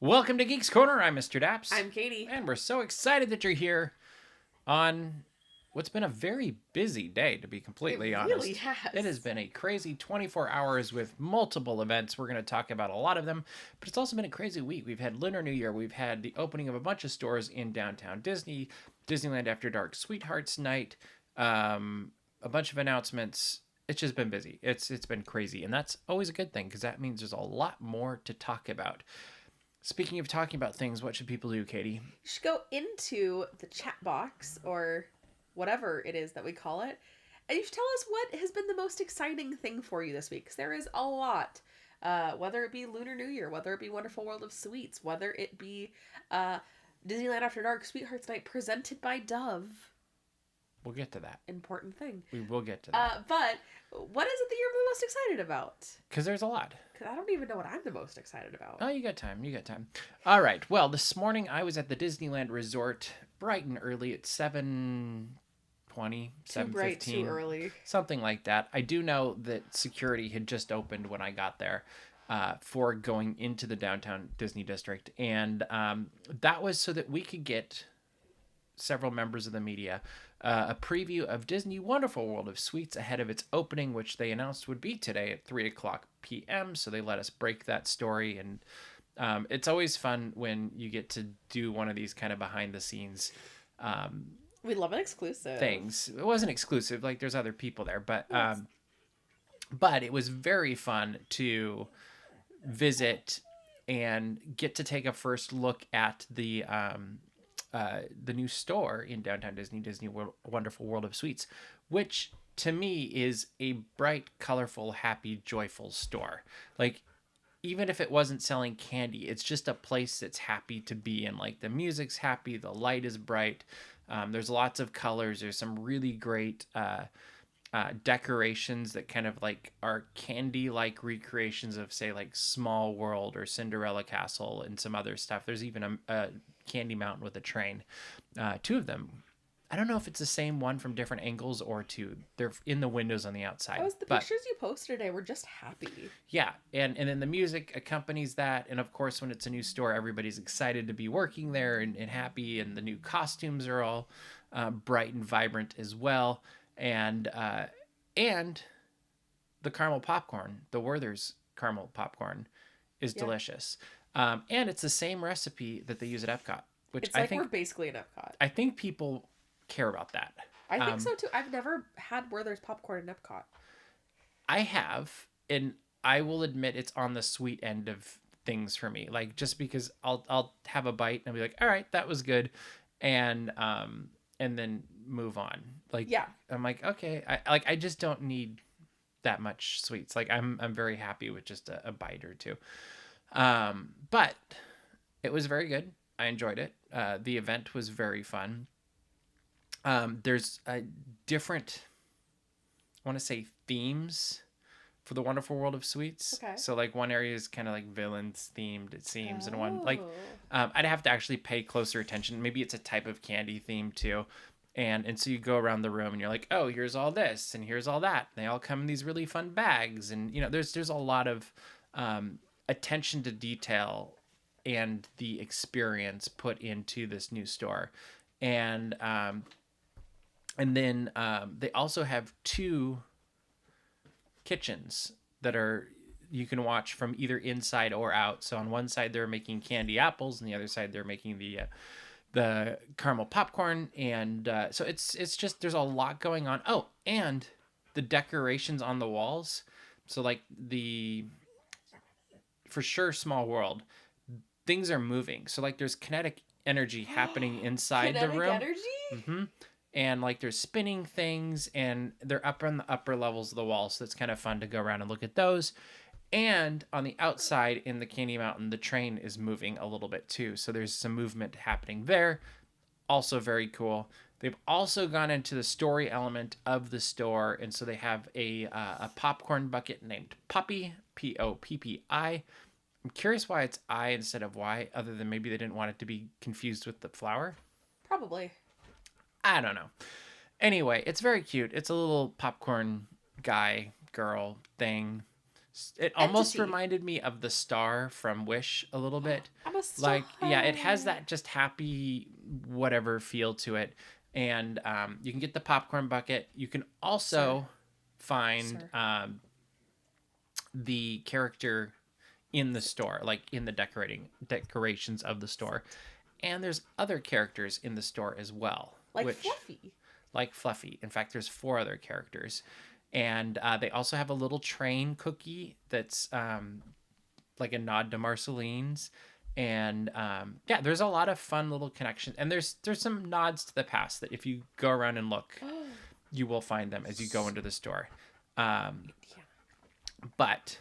Welcome to Geeks Corner. I'm Mr. Daps. I'm Katie. And we're so excited that you're here on what's been a very busy day, to be completely honest. It really has. It has been a crazy 24 hours with multiple events. We're going to talk about a lot of them, but it's also been a crazy week. We've had Lunar New Year. We've had the opening of a bunch of stores in downtown Disney, Disneyland After Dark, Sweethearts Night, a bunch of announcements. It's just been busy. It's been crazy, and that's always a good thing because that means there's a lot more to talk about. Speaking of talking about things, what should people do, Katie? You should go into the chat box, or whatever it is that we call it, and you should tell us what has been the most exciting thing for you this week, because there is a lot. Whether it be Lunar New Year, whether it be Wonderful World of Sweets, whether it be Disneyland After Dark, Sweethearts Night, presented by Dove. We'll get to that. Important thing. We will get to that. But what is it that you're the most excited about? Because there's a lot. Because I don't even know what I'm the most excited about. Oh, you got time. You got time. All right. Well, this morning I was at the Disneyland Resort bright and early at 7:20, 7:15. Bright, too early. Something like that. I do know that security had just opened when I got there for going into the downtown Disney district. And that was so that we could get several members of the media a preview of Disney Wonderful World of Sweets ahead of its opening, which they announced would be today at 3:00 p.m. So they let us break that story. And it's always fun when you get to do one of these kind of behind the scenes we love an exclusive things. It wasn't exclusive, like there's other people there, but it was very fun to visit and get to take a first look at the new store in downtown Disney Wonderful World of Sweets, which to me is a bright, colorful, happy, joyful store. Like, even if it wasn't selling candy, it's just a place that's happy to be in. Like, the music's happy, the light is bright, there's lots of colors, there's some really great decorations that kind of like are candy-like recreations of, say, like Small World or Cinderella Castle and some other stuff. There's even a candy mountain with a train. Two of them. I don't know if it's the same one from different angles or two. They're in the windows on the outside. The pictures you posted today were just happy. Yeah, and then the music accompanies that. And of course, when it's a new store, everybody's excited to be working there and happy. And the new costumes are all bright and vibrant as well. And the caramel popcorn, the Werther's caramel popcorn, is delicious. And it's the same recipe that they use at Epcot, which I think we're basically at Epcot. I think people care about that. I think so too. I've never had Werther's popcorn at Epcot. I have, and I will admit it's on the sweet end of things for me. Like, just because I'll have a bite and I'll be like, all right, that was good, and then move on. Like, yeah, I'm like, okay, I just don't need that much sweets. Like, I'm very happy with just a bite or two. But it was very good. I enjoyed it. The event was very fun. There's a different, I want to say, themes for the Wonderful World of Sweets. Okay. So like one area is kind of like villains themed, it seems, and one like I'd have to actually pay closer attention. Maybe it's a type of candy theme too. And so you go around the room and you're like, oh, here's all this and here's all that. And they all come in these really fun bags, and there's a lot of attention to detail and the experience put into this new store. And then they also have two kitchens that you can watch from either inside or out. So on one side they're making candy apples, and the other side they're making the caramel popcorn. And so it's just, there's a lot going on. Oh, and the decorations on the walls. So like for sure, Small World, things are moving. So like there's kinetic energy happening inside the room. Kinetic energy? Mm-hmm. And like there's spinning things, and they're up on the upper levels of the wall. So it's kind of fun to go around and look at those. And on the outside in the Candy Mountain, the train is moving a little bit too. So there's some movement happening there. Also very cool. They've also gone into the story element of the store. And so they have a popcorn bucket named Poppy, Poppi. I'm curious why it's I instead of Y, other than maybe they didn't want it to be confused with the flower. Probably. I don't know. Anyway, it's very cute. It's a little popcorn guy, girl thing. It almost entity. reminded me of the star from Wish a little bit. I'm a star. Like, yeah, it has that just happy whatever feel to it. And you can get the popcorn bucket. You can also find the character in the store, like in the decorations of the store. And there's other characters in the store as well. Like Fluffy. Like Fluffy. In fact, there's 4 other characters. And they also have a little train cookie that's like a nod to Marceline's. And yeah, there's a lot of fun little connections. And there's some nods to the past that if you go around and look, you will find them as you go into the store. But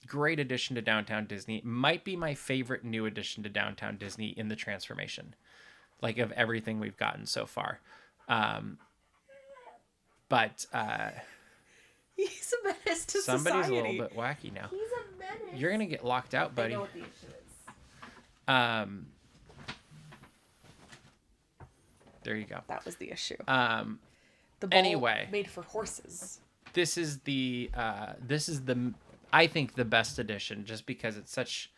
great addition to Downtown Disney. Might be my favorite new addition to Downtown Disney in the transformation, like of everything we've gotten so far. But he's a menace to somebody's society. a little bit wacky now. He's a menace. You're gonna get locked out, buddy. I know what the issue is. There you go. That was the issue. The ball anyway, made for horses. This is the I think the best edition, just because it's such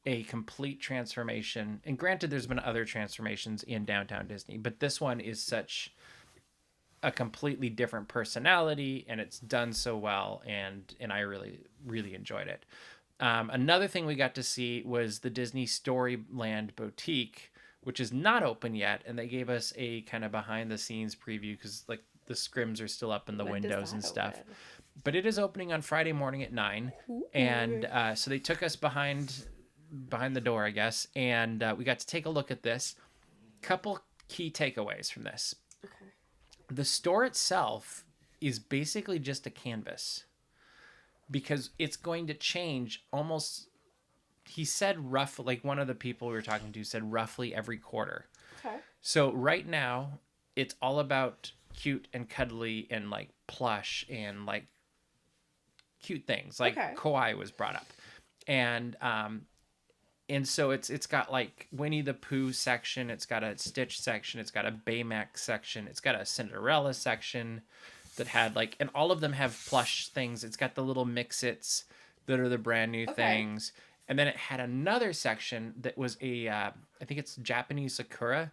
a complete transformation. And granted, there's been other transformations in Downtown Disney, but this one is such a completely different personality, and it's done so well, and I really enjoyed it. Another thing we got to see was the Disney Storyland Boutique, which is not open yet, and they gave us a kind of behind the scenes preview because like the scrims are still up in the windows and stuff. Open? But it is opening on Friday morning at 9, and so they took us behind the door, I guess, and we got to take a look at this. Couple key takeaways from this. Okay. The store itself is basically just a canvas, because it's going to change almost, he said roughly, like one of the people we were talking to said roughly every quarter. Okay. So right now, it's all about cute and cuddly and like plush and like cute things. Like Kawaii was brought up. And so it's got like Winnie the Pooh section, it's got a Stitch section, it's got a Baymax section, it's got a Cinderella section that had like, and all of them have plush things. It's got the little Mix-Its that are the brand new things. And then it had another section that was I think it's Japanese Sakura,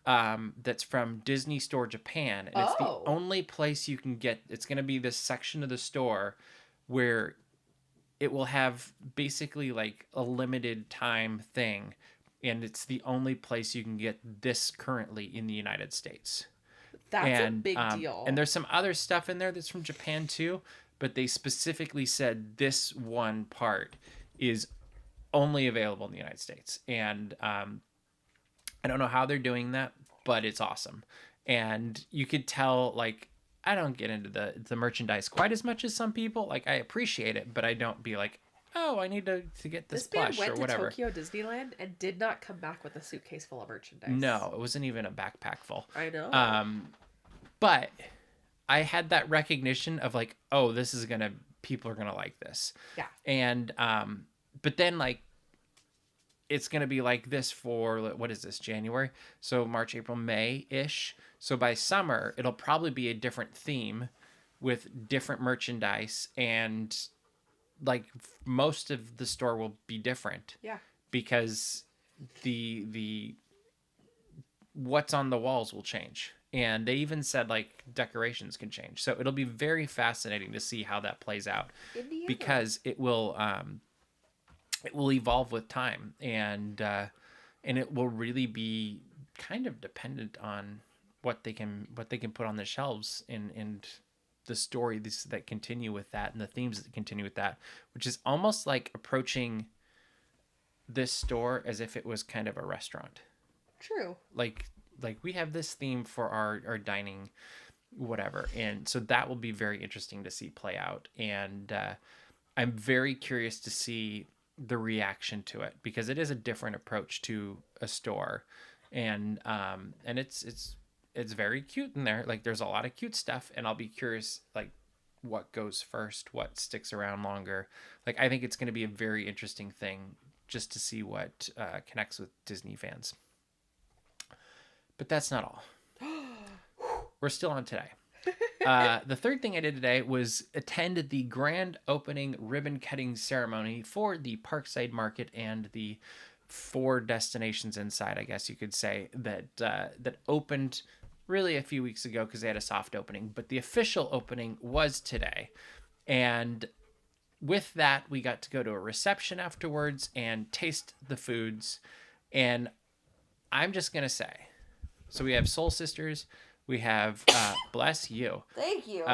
that's from Disney Store Japan. And it's the only place you can get, it's going to be this section of the store where it will have basically like a limited time thing. And it's the only place you can get this currently in the United States. That's a big deal. And there's some other stuff in there that's from Japan too, but they specifically said this one part is only available in the United States. And I don't know how they're doing that, but it's awesome. And you could tell, like, I don't get into the merchandise quite as much as some people. Like, I appreciate it, but I don't be like, oh, I need to get this plush or whatever. This man went to Tokyo Disneyland and did not come back with a suitcase full of merchandise. No, it wasn't even a backpack full. I know. But I had that recognition of like, oh, people are gonna like this. Yeah. And but then like, it's gonna be like this for what is this, January? So March, April, May-ish. So by summer, it'll probably be a different theme with different merchandise, and like most of the store will be different. Yeah. Because the what's on the walls will change. And they even said like decorations can change. So it'll be very fascinating to see how that plays out. Because it will evolve with time, and it will really be kind of dependent on what they can put on the shelves and the stories that continue with that and the themes that continue with that, which is almost like approaching this store as if it was kind of a restaurant. True. Like we have this theme for our dining, whatever. And so that will be very interesting to see play out. And I'm very curious to see the reaction to it, because it is a different approach to a store. And it's very cute in there. Like there's a lot of cute stuff, and I'll be curious like what goes first, what sticks around longer. Like I think it's going to be a very interesting thing just to see what connects with Disney fans. But that's not all. We're still on today. The third thing I did today was attend the grand opening ribbon cutting ceremony for the Parkside Market and the 4 destinations inside, I guess you could say, that opened really a few weeks ago because they had a soft opening. But the official opening was today. And with that, we got to go to a reception afterwards and taste the foods. And I'm just going to say, so we have Soul Sisters. We have, bless you. Thank you.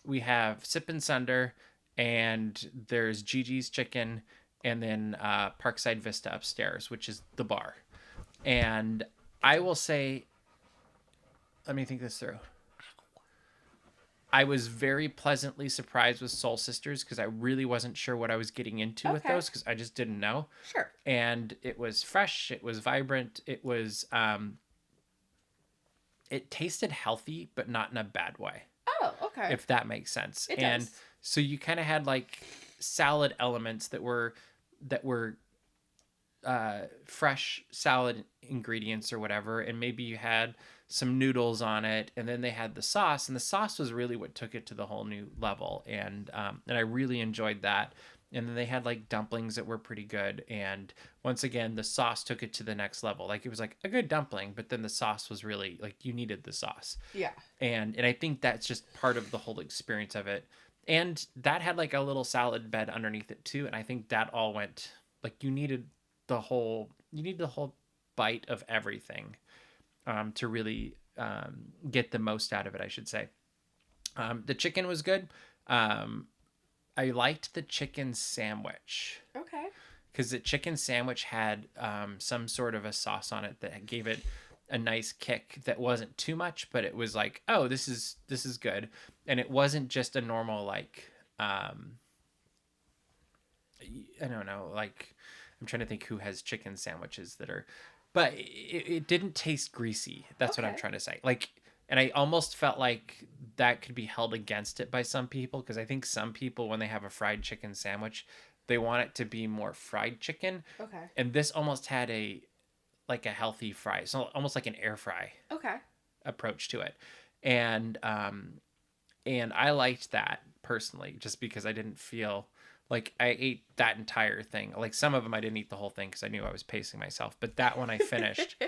We have Sip and Sunder, and there's Gigi's Chicken, and then Parkside Vista upstairs, which is the bar. And I will say, let me think this through. I was very pleasantly surprised with Soul Sisters because I really wasn't sure what I was getting into with those because I just didn't know. Sure. And it was fresh. It was vibrant. It was, it tasted healthy, but not in a bad way. Oh, okay. If that makes sense. It and does. So you kind of had like salad elements that were fresh salad ingredients or whatever, and maybe you had some noodles on it, and then they had the sauce, and the sauce was really what took it to the whole new level, and I really enjoyed that. And then they had like dumplings that were pretty good, and once again the sauce took it to the next level. Like it was like a good dumpling, but then the sauce was really like you needed the sauce. Yeah. And I think that's just part of the whole experience of it. And that had like a little salad bed underneath it too, and I think that all went like you need the whole bite of everything to really get the most out of it, I should say. The chicken was good. I liked the chicken sandwich. Okay. Because the chicken sandwich had some sort of a sauce on it that gave it a nice kick that wasn't too much, but it was like, oh, this is good. And it wasn't just a normal like I don't know, like I'm trying to think who has chicken sandwiches that are, but it didn't taste greasy. That's what I'm trying to say. Like, and I almost felt like that could be held against it by some people, because I think some people, when they have a fried chicken sandwich, they want it to be more fried chicken. Okay. And this almost had a healthy fry, so almost like an air fry approach to it. And I liked that personally, just because I didn't feel like I ate that entire thing. Like some of them I didn't eat the whole thing because I knew I was pacing myself, but that one I finished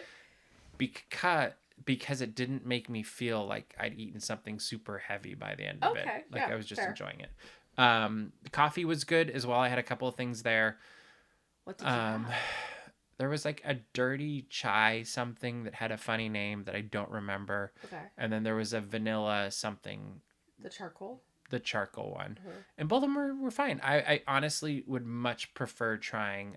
because it didn't make me feel like I'd eaten something super heavy by the end of it. Like I was just enjoying it. The coffee was good as well. I had a couple of things there. What did you have? There was like a dirty chai something that had a funny name that I don't remember. Okay. And then there was a vanilla something. The charcoal one. Mm-hmm. And both of them were fine. I honestly would much prefer trying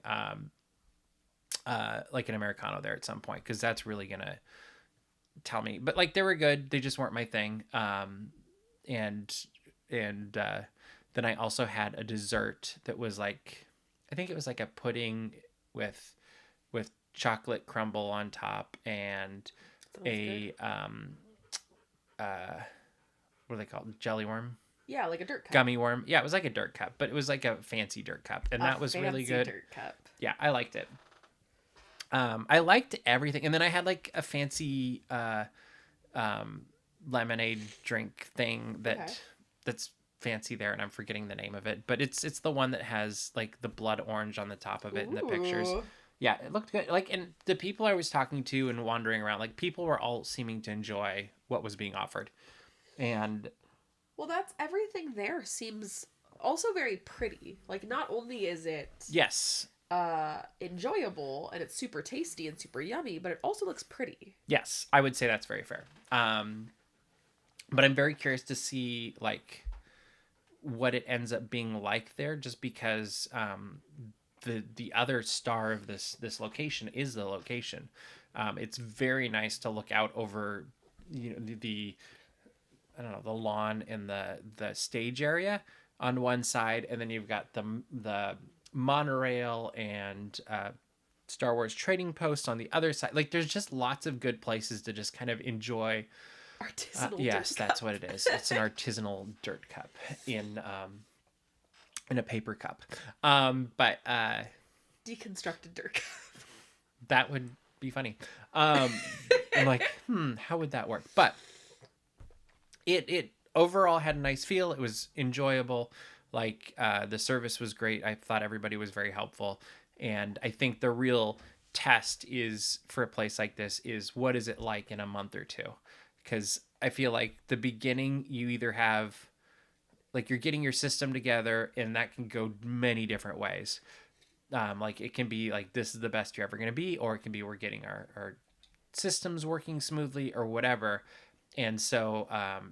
like an Americano there at some point, because that's really gonna tell me. But like they were good, they just weren't my thing. And then I also had a dessert that was like, I think it was like a pudding with chocolate crumble on top and a what are they called? Jelly worm? Yeah, like a dirt cup. Gummy worm. Yeah, it was like a dirt cup, but it was like a fancy dirt cup, and that was really good. Dirt cup. Yeah, I liked it. I liked everything, and then I had like a fancy lemonade drink thing that's fancy there, and I'm forgetting the name of it, but it's the one that has like the blood orange on the top of it in the pictures. Yeah, it looked good. Like, and the people I was talking to and wandering around, like people were all seeming to enjoy what was being offered. And well, that's everything there seems also very pretty. Like, not only is it enjoyable and it's super tasty and super yummy, but it also looks pretty. Yes, I would say that's very fair. But I'm very curious to see like what it ends up being like there, just because the other star of this location is the location. It's very nice to look out over, you know, the I don't know, the lawn and the stage area on one side, and then you've got the monorail and Star Wars trading post on the other side. Like there's just lots of good places to just kind of enjoy. Artisanal yes, dirt cup. That's what it is. It's an artisanal dirt cup in a paper cup. But deconstructed dirt cup. That would be funny. I'm like, how would that work? But it overall had a nice feel. It was enjoyable. Like the service was great. I thought everybody was very helpful. And I think the real test is for a place like this is what is it like in a month or two? Because I feel like the beginning, you either have like you're getting your system together, and that can go many different ways. Like it can be like this is the best you're ever going to be, or it can be we're getting our systems working smoothly or whatever. And so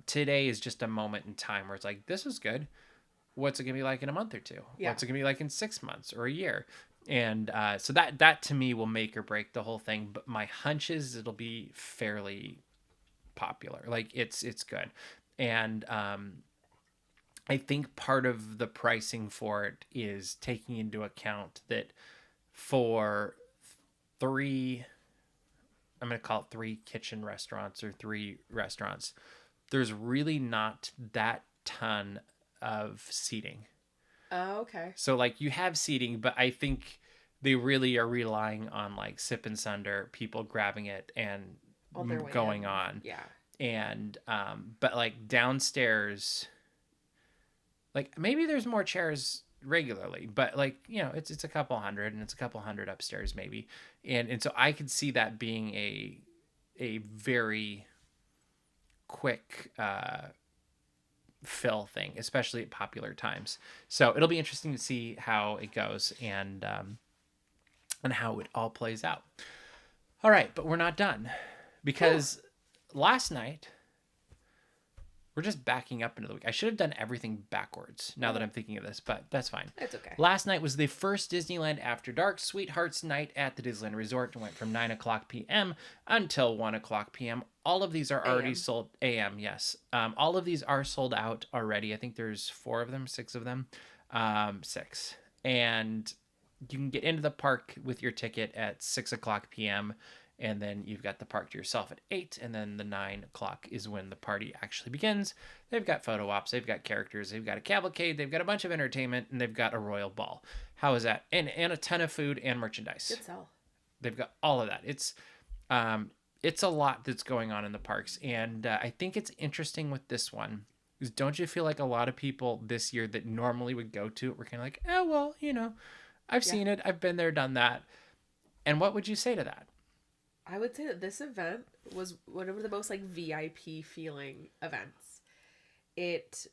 today is just a moment in time where it's like, this was good. What's it going to be like in a month or two? Yeah. What's it going to be like in 6 months or a year? And so that to me will make or break the whole thing. But my hunch is it'll be fairly popular. Like it's good. And I think part of the pricing for it is taking into account that for I'm going to call it 3 kitchen restaurants or 3 restaurants, there's really not that ton of seating. Oh, okay. So like you have seating, but I think they really are relying on like sip and sunder, people grabbing it and going on. Yeah. And but like downstairs, like maybe there's more chairs regularly, but like, you know, it's a couple hundred, and it's a couple hundred upstairs maybe. And so I could see that being a very quick fill thing, especially at popular times. So it'll be interesting to see how it goes and how it all plays out. All right, but we're not done, because last night, we're just backing up into the week. I should have done everything backwards now that I'm thinking of this, but that's fine. It's okay. Last night was the first Disneyland After Dark Sweethearts Night at the Disneyland Resort. It went from 9 o'clock p.m. until 1 o'clock p.m. All of these are already sold. A.m., yes. All of these are sold out already. I think there's 4 of them, 6 of them. 6. And you can get into the park with your ticket at 6 o'clock p.m., and then you've got the park to yourself at 8, and then the 9 o'clock is when the party actually begins. They've got photo ops, they've got characters, they've got a cavalcade, they've got a bunch of entertainment, and they've got a royal ball. How is that? And a ton of food and merchandise. Good sell. They've got all of that. It's a lot that's going on in the parks, and I think it's interesting with this one. Because don't you feel like a lot of people this year that normally would go to it were kind of like, oh, well, you know, I've seen it, I've been there, done that. And what would you say to that? I would say that this event was one of the most like VIP feeling events. It,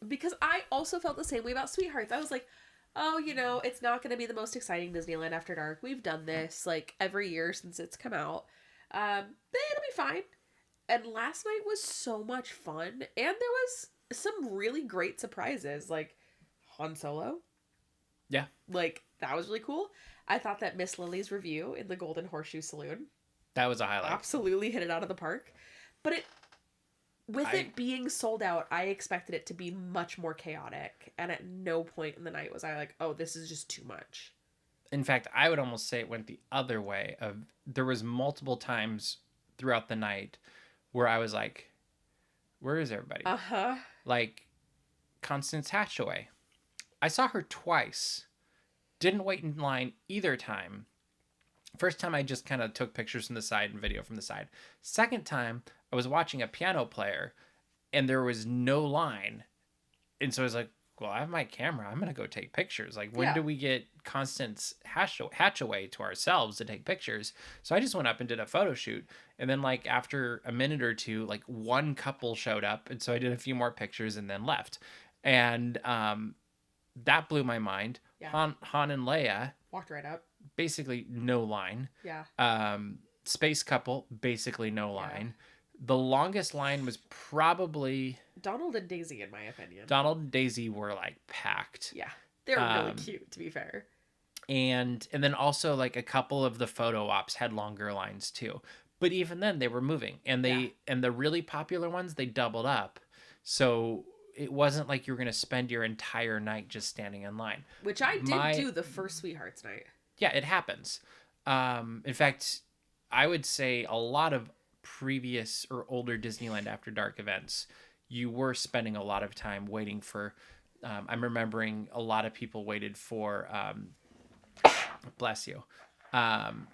because I also felt the same way about Sweethearts. I was like, oh, you know, it's not going to be the most exciting Disneyland After Dark. We've done this like every year since it's come out. But it'll be fine. And last night was so much fun. And there was some really great surprises, like Han Solo. Yeah. Like, that was really cool. I thought that Miss Lily's review in the Golden Horseshoe Saloon, that was a highlight. Absolutely hit it out of the park. But it being sold out, I expected it to be much more chaotic. And at no point in the night was I like, oh, this is just too much. In fact, I would almost say it went the other way. There was multiple times throughout the night where I was like, where is everybody? Uh-huh. Like Constance Hatchaway. I saw her twice. Didn't wait in line either time. First time I just kind of took pictures from the side and video from the side. Second time I was watching a piano player and there was no line. And so I was like, well, I have my camera. I'm going to go take pictures. Like, when do we get Constance Hatchaway to ourselves to take pictures? So I just went up and did a photo shoot. And then like after a minute or two, like one couple showed up. And so I did a few more pictures and then left. And that blew my mind. Yeah. Han and Leia walked right up. Basically no line. Yeah. Space couple, basically no line. The longest line was probably Donald and Daisy, in my opinion. Donald and Daisy were like packed. Yeah. They were really cute, to be fair. And then also like a couple of the photo ops had longer lines too. But even then they were moving. And and the really popular ones, they doubled up. So it wasn't like you were going to spend your entire night just standing in line. Which I did do the first Sweethearts night. Yeah, it happens. In fact, I would say a lot of previous or older Disneyland After Dark events, you were spending a lot of time waiting for... I'm remembering a lot of people waited for... bless you. The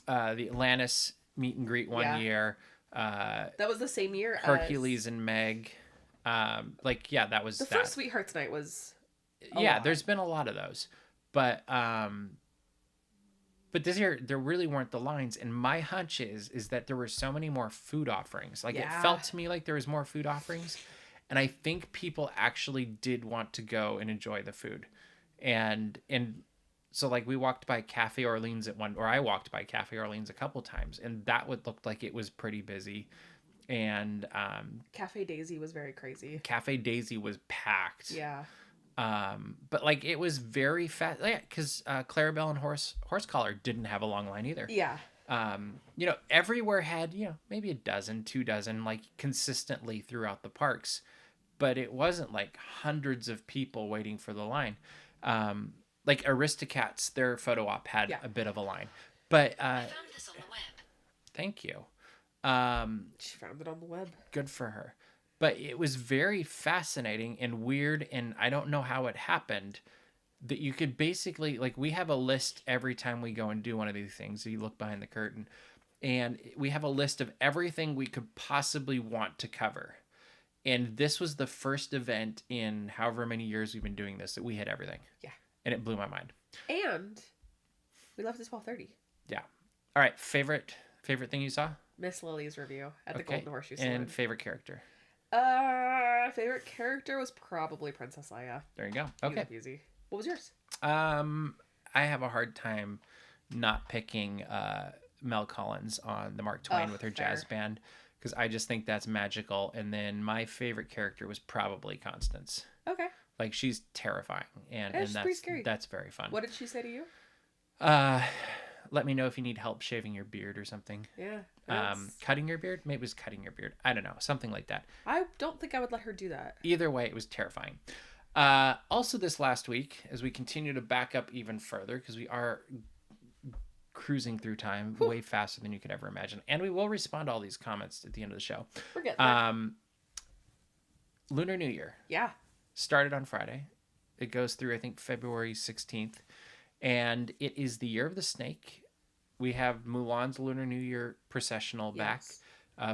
Atlantis meet and greet one year. That was the same year Hercules as and Meg. That was the that. first Sweethearts Night was Yeah, lot. there's been a lot of those. But this year there really weren't the lines, and my hunch is that there were so many more food offerings. Like it felt to me like there was more food offerings, and I think people actually did want to go and enjoy the food. And so like we walked by Cafe Orleans I walked by Cafe Orleans a couple times, and that would look like it was pretty busy. And Cafe Daisy was very crazy. Cafe Daisy was packed. Yeah. But like it was very fast. Yeah, because Clarabelle and Horse Collar didn't have a long line either. Yeah. Everywhere had maybe a dozen, 2 dozen, like consistently throughout the parks, but it wasn't like hundreds of people waiting for the line. Like Aristocats, their photo op had a bit of a line, but I found this on the web. thank you. She found it on the web. Good for her. But it was very fascinating and weird, and I don't know how it happened, that you could basically, like, we have a list every time we go and do one of these things. So you look behind the curtain, and we have a list of everything we could possibly want to cover. And this was the first event in however many years we've been doing this that we hit everything. Yeah. And it blew my mind. And we left at 12:30. Yeah. All right. Favorite thing you saw? Miss Lily's review at the Golden Horseshoe Saloon. And favorite character? Favorite character was probably Princess Leia. There you go. Okay. Easy. What was yours? I have a hard time not picking Mel Collins on the Mark Twain with her jazz band, because I just think that's magical. And then my favorite character was probably Constance. Okay. Like, she's terrifying, and she's pretty scary. That's very fun. What did she say to you? Let me know if you need help shaving your beard or something. Yeah. Cutting your beard? Maybe it was cutting your beard. I don't know. Something like that. I don't think I would let her do that. Either way, it was terrifying. Also this last week, as we continue to back up even further, because we are cruising through time way faster than you could ever imagine. And we will respond to all these comments at the end of the show. We're getting there. Lunar New Year. Yeah. Started on Friday. It goes through, I think, February 16th. And it is the Year of the Snake. We have Mulan's Lunar New Year processional back.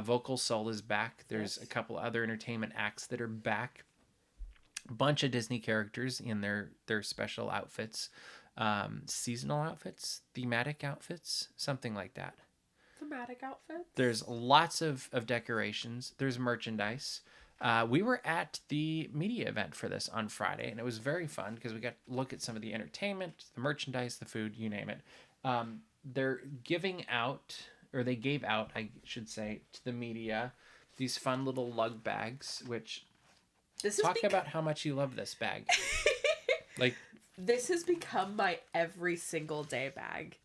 Vocal Soul is back. There's a couple other entertainment acts that are back. A bunch of Disney characters in their special outfits. Seasonal outfits, thematic outfits, something like that. Thematic outfits? There's lots of decorations. There's merchandise. We were at the media event for this on Friday, and it was very fun because we got to look at some of the entertainment, the merchandise, the food, you name it. They're giving out, or they gave out, I should say, to the media, these fun little lug bags, which talk about how much you love this bag. Like, this has become my every single day bag.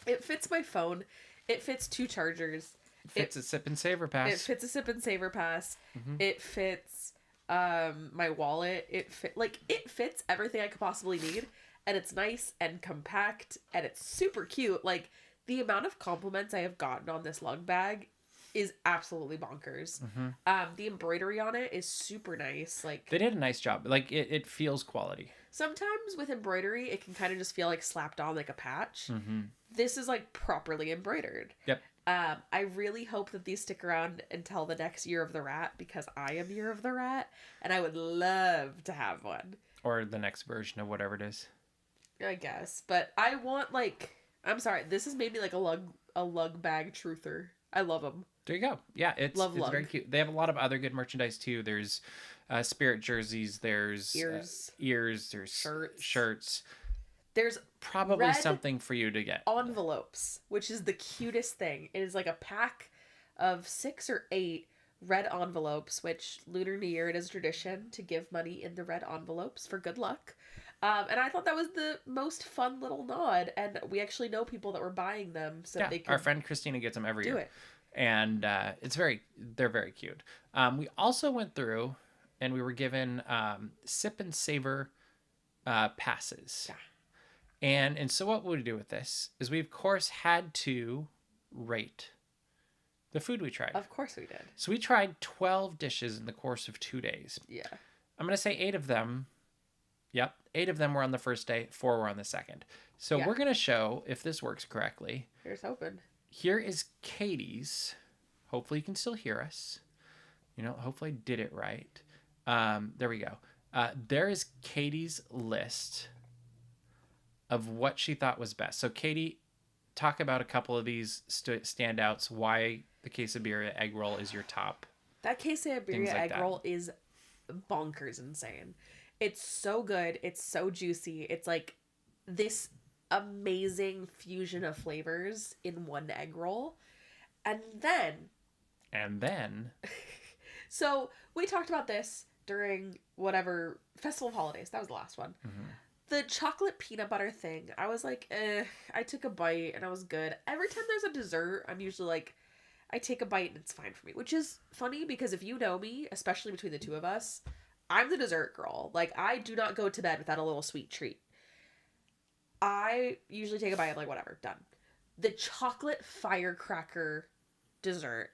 It fits my phone. It fits 2 chargers. Fits a Sip and Savor Pass. It fits a Sip and Savor Pass. Mm-hmm. It fits my wallet. It fits everything I could possibly need, and it's nice and compact, and it's super cute. Like, the amount of compliments I have gotten on this lug bag is absolutely bonkers. Mm-hmm. The embroidery on it is super nice. Like, they did a nice job. Like, it feels quality. Sometimes with embroidery, it can kind of just feel like slapped on like a patch. Mm-hmm. This is like properly embroidered. Yep. I really hope that these stick around until the next Year of the Rat, because I am Year of the Rat, and I would love to have one. Or the next version of whatever it is. I guess, but I want, like, I'm sorry, this has made me like a lug bag truther. I love them. There you go. Yeah, it's very cute. They have a lot of other good merchandise too. There's spirit jerseys. There's ears. There's shirts. There's probably something for you to get. Envelopes, which is the cutest thing. It is like a pack of 6 or 8 red envelopes, which Lunar New Year, it is tradition to give money in the red envelopes for good luck. And I thought that was the most fun little nod. And we actually know people that were buying them, so they could. Our friend Christina gets them every year. Do it. And they're very cute. We also went through and we were given Sip and Savor passes. Yeah. And so what we do with this is we, of course, had to rate the food we tried. Of course we did. So we tried 12 dishes in the course of 2 days. Yeah. I'm going to say 8 of them. Yep. 8 of them were on the first day. 4 were on the second. So we're going to show if this works correctly. Here's hoping. Here is Katie's Hopefully you can still hear us. Hopefully I did it right. There we go. There is Katie's list of what she thought was best. So Katie, talk about a couple of these standouts. Why the quesadilla egg roll is your top. That quesadilla egg roll is bonkers insane. It's so good. It's so juicy. It's like this amazing fusion of flavors in one egg roll. And then so we talked about this during whatever Festival of Holidays. That was the last one. Mm-hmm. The chocolate peanut butter thing, I was like, I took a bite and I was good. Every time there's a dessert, I'm usually like, I take a bite and it's fine for me. Which is funny because if you know me, especially between the two of us, I'm the dessert girl. Like, I do not go to bed without a little sweet treat. I usually take a bite, I'm like, whatever, done. The chocolate firecracker dessert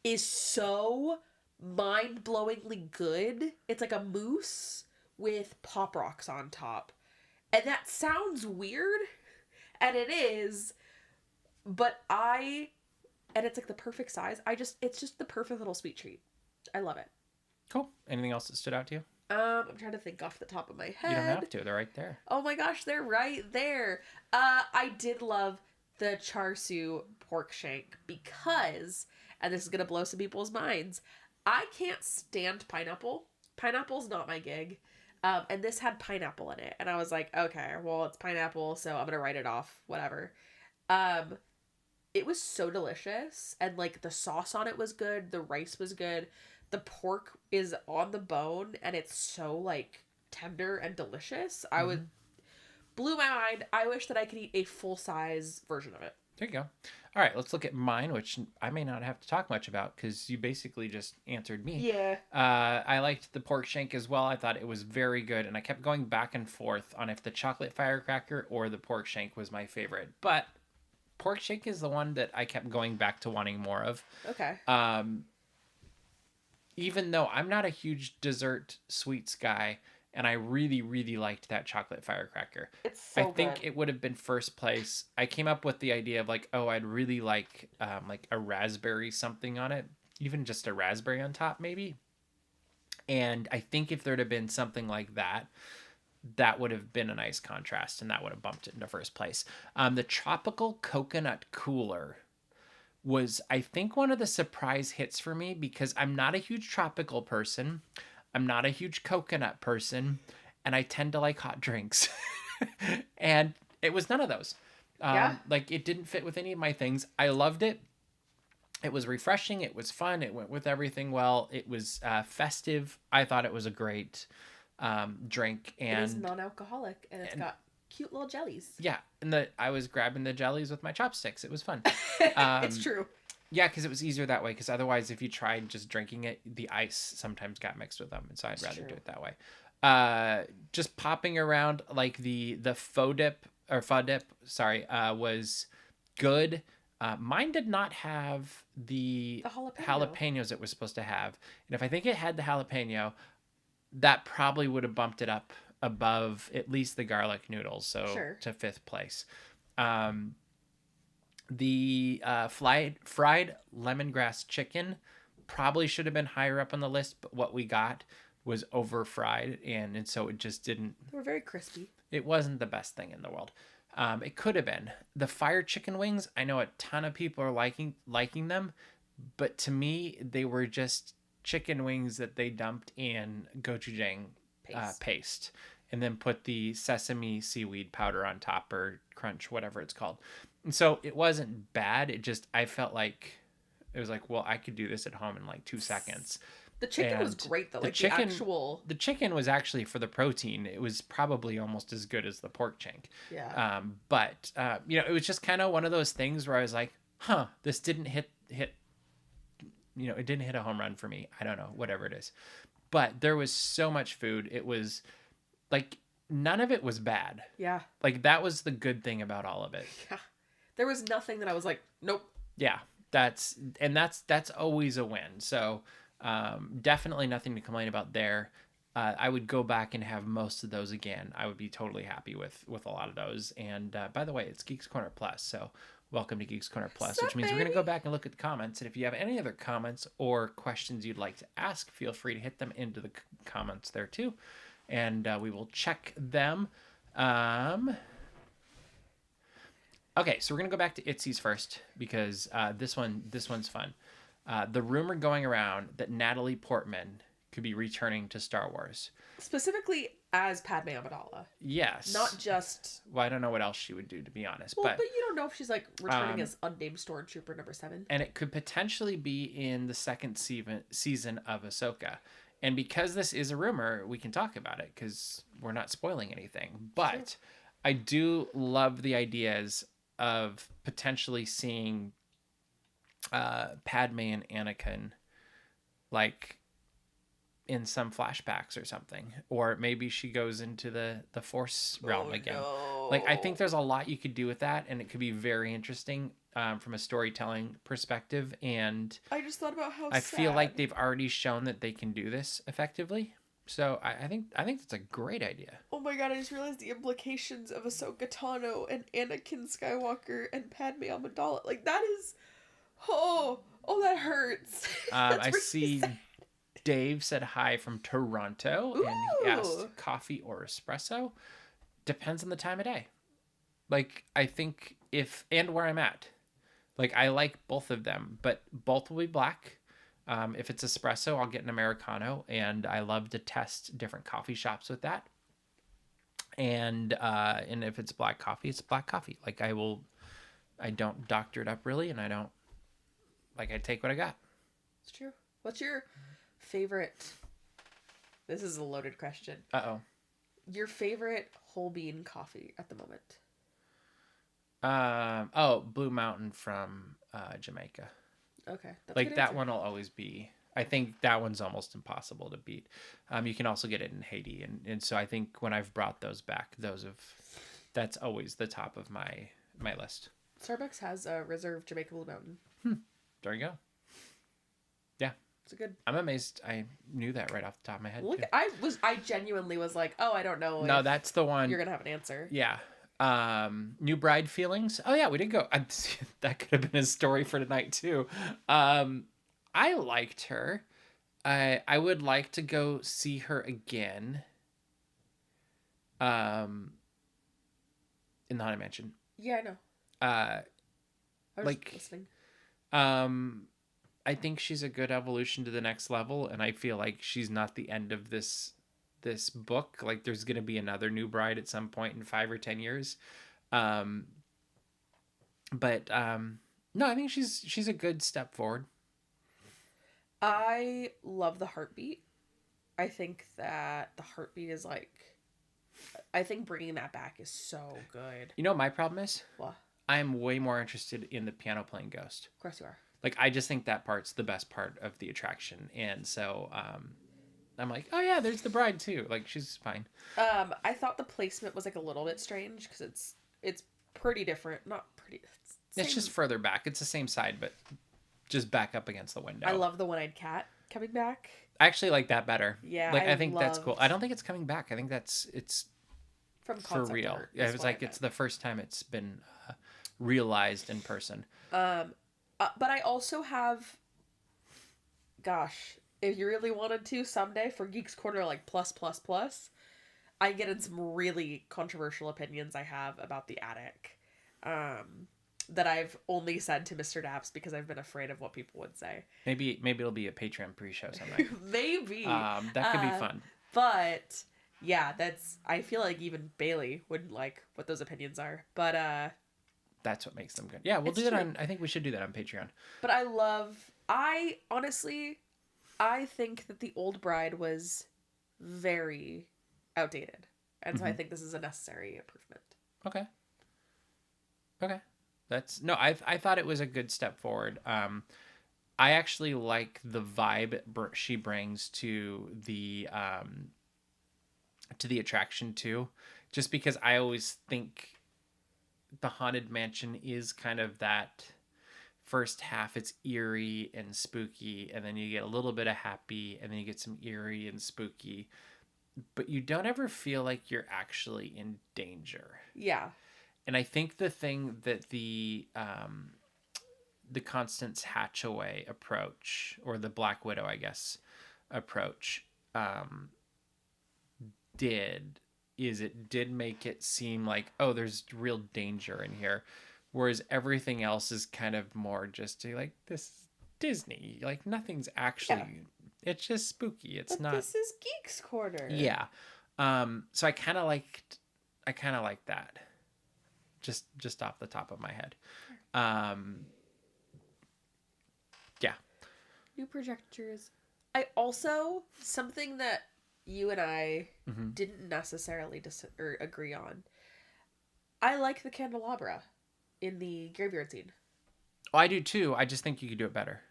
is so mind-blowingly good. It's like a mousse with Pop Rocks on top. And that sounds weird, and it is, but and it's like the perfect size. It's just the perfect little sweet treat. I love it. Cool. Anything else that stood out to you? I'm trying to think off the top of my head. You don't have to. They're right there. Oh my gosh, they're right there. I did love the char siu pork shank because, and this is going to blow some people's minds, I can't stand pineapple. Pineapple's not my gig. And this had pineapple in it. And I was like, okay, well, it's pineapple, so I'm going to write it off. Whatever. It was so delicious. And, like, the sauce on it was good. The rice was good. The pork is on the bone. And it's so, like, tender and delicious. Mm-hmm. Blew my mind. I wish that I could eat a full-size version of it. There you go. All right, let's look at mine, which I may not have to talk much about because you basically just answered me. Yeah. I liked the pork shank as well. I thought it was very good, and I kept going back and forth on if the chocolate firecracker or the pork shank was my favorite. But pork shank is the one that I kept going back to wanting more of. Okay. Even though I'm not a huge dessert sweets guy, and I really, really liked that chocolate firecracker. It's so good. I think it would have been first place. I came up with the idea of like, oh, I'd really like a raspberry something on it. Even just a raspberry on top, maybe. And I think if there'd have been something like that, that would have been a nice contrast, and that would have bumped it into first place. The tropical coconut cooler was, I think, one of the surprise hits for me because I'm not a huge tropical person. I'm not a huge coconut person, and I tend to like hot drinks. And it was none of those. Like, it didn't fit with any of my things. I loved it. It was refreshing. It was fun. It went with everything well. It was festive. I thought it was a great drink. And it is non-alcoholic, and it's got cute little jellies. Yeah, and I was grabbing the jellies with my chopsticks. It was fun. It's true. Yeah, because it was easier that way. Because otherwise, if you tried just drinking it, the ice sometimes got mixed with them, and so I'd rather do it that way. Just popping around like the pho dip was good. Mine did not have the jalapenos it was supposed to have, and if I think it had the jalapeno, that probably would have bumped it up above at least the garlic noodles, so to fifth place. The fried lemongrass chicken probably should have been higher up on the list, but what we got was over fried, and so it just didn't. They were very crispy. It wasn't the best thing in the world. It could have been. The fire chicken wings, I know a ton of people are liking them, but to me, they were just chicken wings that they dumped in gochujang paste, and then put the sesame seaweed powder on top, or crunch, whatever it's called. And so it wasn't bad. It just, I felt like, it was like, well, I could do this at home in like 2 seconds. The chicken was great though. The chicken was actually, for the protein, it was probably almost as good as the pork shank. Yeah. But it was just kind of one of those things where I was like, this didn't hit, it didn't hit a home run for me. I don't know, whatever it is. But there was so much food. It was like, none of it was bad. Yeah. Like, that was the good thing about all of it. Yeah. There was nothing that I was like, nope. Yeah. That's always a win. So, definitely nothing to complain about there. I would go back and have most of those again. I would be totally happy with a lot of those. And by the way, it's Geeks Corner Plus, so Welcome to Geeks Corner Plus, Sup, which means we're going to baby? go back and look at the comments. And if you have any other comments or questions you'd like to ask, feel free to hit them into the comments there too. And we will check them. Okay, so we're going to go back to Itzy's first because this one's fun. The rumor going around that Natalie Portman could be returning to Star Wars. Specifically as Padme Amidala. Yes. Not just... Well, I don't know what else she would do, to be honest. Well, but you don't know if she's, like, returning as unnamed Stormtrooper number 7. And it could potentially be in the second season of Ahsoka. And because this is a rumor, we can talk about it because we're not spoiling anything. But I do love the ideas of potentially seeing Padme and Anakin, like, in some flashbacks or something, or maybe she goes into the Force realm again. No. Like, I think there's a lot you could do with that, and it could be very interesting from a storytelling perspective. And I just thought about how I feel like they've already shown that they can do this effectively. So I think that's a great idea. Oh my god, I just realized the implications of Ahsoka Tano and Anakin Skywalker and Padme Amidala. Like, that is... Oh, that hurts. I see sad. Dave said hi from Toronto. Ooh. And he asked coffee or espresso. Depends on the time of day. Like, I think and where I'm at. Like, I like both of them, but both will be black. If it's espresso, I'll get an Americano, and I love to test different coffee shops with that. And if it's black coffee, it's black coffee. Like, I don't doctor it up really, and I take what I got. It's true. What's your favorite... This is a loaded question. Uh-oh. Your favorite whole bean coffee at the moment? Blue Mountain from Jamaica. Okay. Like, that one will always be... I think that one's almost impossible to beat. You can also get it in Haiti. And so I think when I've brought those back, that's always the top of my list. Starbucks has a Reserve Jamaica Blue Mountain. There you go. Yeah. It's a good... I'm amazed I knew that right off the top of my head. Look, too. I genuinely was like, oh, I don't know. No, that's the one. You're going to have an answer. Yeah. New bride feelings. Oh yeah, we did go. That could have been a story for tonight too. I liked her. I would like to go see her again. In the Haunted Mansion. Yeah, I know. I was like, listening. I think she's a good evolution to the next level, and I feel like she's not the end of this book. Like, there's going to be another new bride at some point in 5 or 10 years. No, I think she's a good step forward. I love the heartbeat. I think that the heartbeat is like... I think bringing that back is so good. You know what my problem is? What? I'm way more interested in the piano playing ghost. Of course you are. Like, I just think that part's the best part of the attraction. And so, I'm like, oh yeah, there's the bride too. Like, she's fine. I thought the placement was like a little bit strange because it's pretty different. Not pretty. It's just further back. It's the same side, but just back up against the window. I love the one-eyed cat coming back. I actually like that better. Yeah, like I think that's cool. I don't think it's coming back. I think it's from for real. art, Yeah, it was like it's the first time it's been realized in person. But I also have, gosh, if you really wanted to someday for Geeks Corner, like plus, I get in some really controversial opinions I have about the attic. That I've only said to Mr. Daps because I've been afraid of what people would say. Maybe it'll be a Patreon pre-show sometime. Maybe. That could be fun. But yeah, I feel like even Bailey wouldn't like what those opinions are. But that's what makes them good. Yeah, we'll do that on... I think we should do that on Patreon. But I honestly think that the old bride was very outdated. And so I think this is a necessary improvement. Okay. I thought it was a good step forward. I actually like the vibe she brings to the attraction too, just because I always think the Haunted Mansion is kind of that first half. It's eerie and spooky, and then you get a little bit of happy, and then you get some eerie and spooky, but you don't ever feel like you're actually in danger. Yeah. And I think the thing that the Constance Hatchaway approach, or the Black Widow, I guess, approach, did is it did make it seem like, oh, there's real danger in here, whereas everything else is kind of more just like, this is Disney, like nothing's actually, it's just spooky. It's but not. This is Geeks Corner. Yeah. So I kind of liked that, just off the top of my head. Yeah. New projectors. I also, something that you and I didn't necessarily agree on. I like the candelabra in the graveyard scene. Oh, I do too. I just think you could do it better.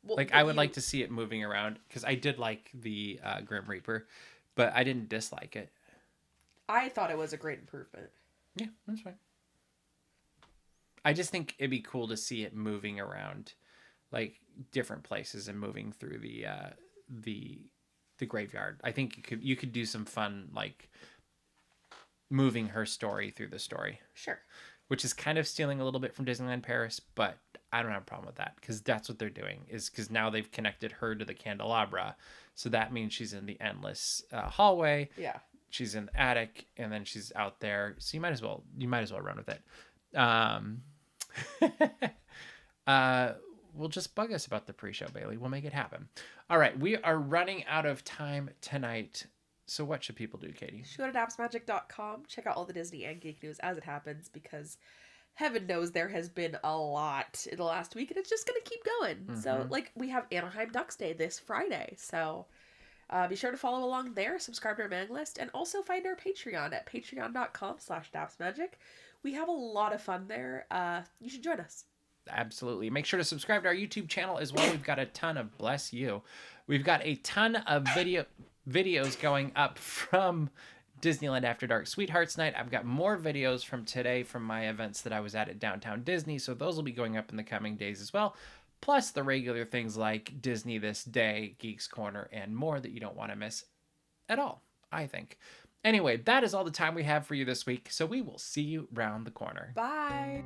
Well, like, I would like to see it moving around, because I did like the Grim Reaper, but I didn't dislike it. I thought it was a great improvement. Yeah, that's fine. I just think it'd be cool to see it moving around, like different places, and moving through the graveyard. I think you could do some fun, like moving her story through the story. Sure. Which is kind of stealing a little bit from Disneyland Paris, but I don't have a problem with that, because that's what they're doing, is because now they've connected her to the candelabra. So that means she's in the endless hallway. Yeah. She's in the attic, and then she's out there. So you might as well run with it. Well, just bug us about the pre-show, Bailey. We'll make it happen. All right. We are running out of time tonight. So what should people do, Katie? You should go to dapsmagic.com. Check out all the Disney and geek news as it happens, because heaven knows there has been a lot in the last week, and it's just going to keep going. Mm-hmm. So, like, we have Anaheim Ducks Day this Friday. So be sure to follow along there, subscribe to our mailing list, and also find our Patreon at patreon.com/dapsmagic. We have a lot of fun there. You should join us. Absolutely. Make sure to subscribe to our YouTube channel as well. We've got a ton of, bless you, we've got a ton of videos going up from Disneyland After Dark Sweethearts Night. I've got more videos from today from my events that I was at Downtown Disney, so those will be going up in the coming days as well. Plus the regular things like Disney This Day, Geeks Corner, and more that you don't want to miss at all, I think. Anyway, that is all the time we have for you this week, so we will see you round the corner. Bye!